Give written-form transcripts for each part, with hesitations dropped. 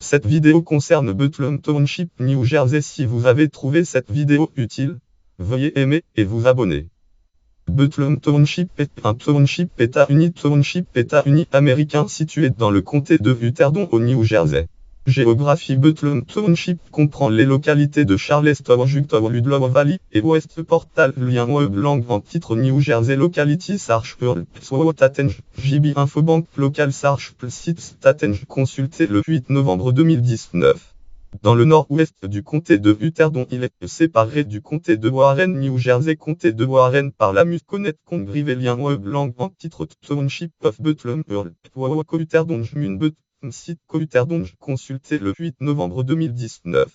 Cette vidéo concerne Bethlehem Township, New Jersey. Si vous avez trouvé cette vidéo utile, veuillez aimer et vous abonner. Bethlehem Township est un township État-Uni américain situé dans le comté de Hunterdon au New Jersey. Géographie: Bethlehem Township comprend les localités de Charlestown, Jugtown, Ludlow Valley et West Portal. Lien web langue en titre: New Jersey Locality Search Earl Staten JB Infobank Local Search Site Staten. Consulté le 8 novembre 2019. Dans le nord-ouest du comté de Hunterdon, il est séparé du comté de Warren, New Jersey. Comté de Warren par la Musconet Congreve. Lien web langue en titre: Township of Bethlehem Earl Hunterdon Site Hunterdon. Consulté le 8 novembre 2019.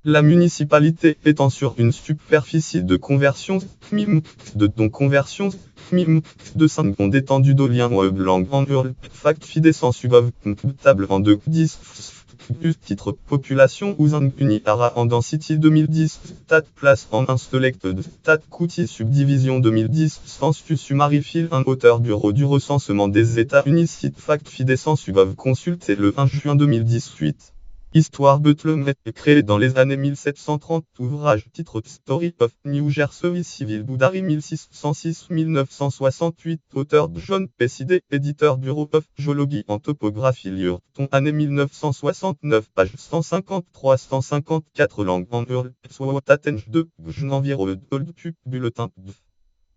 La municipalité étant sur une superficie de conversion de 5 ondes d'étendue d'eau. Lien web langue en Earl Fact Fidescent Subov table en 2-10 titre: population Ouzang Uni Ara en Density 2010 Stat Place en 1 Select Stat County Subdivision 2010 Census Summary Fill 1 Auteur Bureau du recensement des États-Unis Site Fact Fidescent Subov. Consulté le 1 juin 2018. Histoire: Bethlehem est créé dans les années 1730. Ouvrage titre: Story of New Jersey Civil Boundary 1606-1968. Auteur: John P. Sidey. Éditeur: Bureau of Geology and Topography. Lurton année 1969 page 153-154. Langue en Earl Staten 2 environ Old Pub Bulletin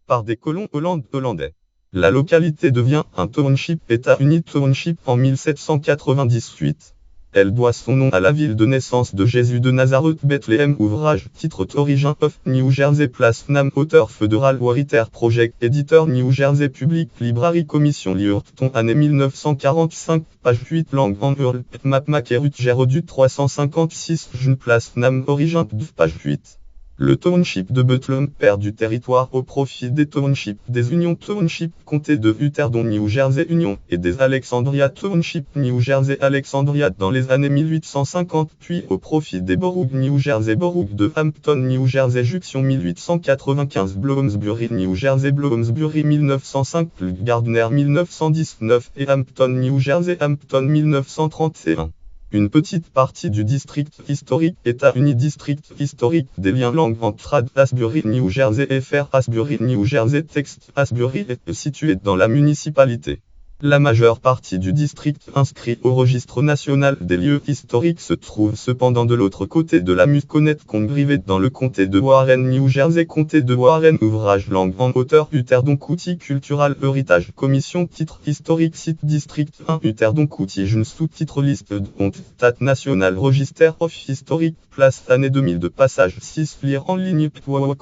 par des colons hollandais. La localité devient un township État-Uni township en 1798. Elle doit son nom à la ville de naissance de Jésus de Nazareth, Bethléem. Ouvrage titre: Origin of New Jersey Place Nam. Auteur: Federal Water Project. Éditeur: New Jersey Public Library Commission. Lurton année 1945 page 8. Langue en Earl Map Maquerut Gérodu 356 June Place Nam. Origin page 8. Le township de Bethlehem perd du territoire au profit des townships des Union Township, comté de Hunterdon, New Jersey Union, et des Alexandria Township, New Jersey Alexandria dans les années 1850, puis au profit des boroughs New Jersey Borough de Hampton, New Jersey Junction 1895, Bloomsbury, New Jersey Bloomsbury 1905, Gardner 1919 et Hampton, New Jersey Hampton 1931. Une petite partie du district historique État-Uni district historique des liens langue entre Asbury, New Jersey et Fair Asbury, New Jersey. Texte: Asbury est situé dans la municipalité. La majeure partie du district inscrit au registre national des lieux historiques se trouve cependant de l'autre côté de la Musconet Congreve dans le comté de Warren, New Jersey. Comté de Warren. Ouvrage langue en auteur: Hunterdon County Cultural Heritage Commission. Titre: historique Site District 1 Hunterdon County. Sous-titre: liste de comptes Stat National Register of Historic Place année 2002 passage 6. Lire en ligne.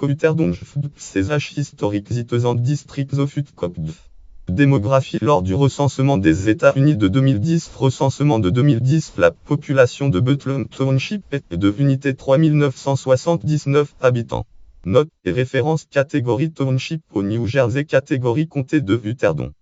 Hunterdon CH historique Zitezand District of Utcop. Démographie: lors du recensement des États-Unis de 2010, recensement de 2010, la population de Bethlehem Township est de unité 3979 habitants. Note et référence: catégorie Township au New Jersey, catégorie comté de Hunterdon.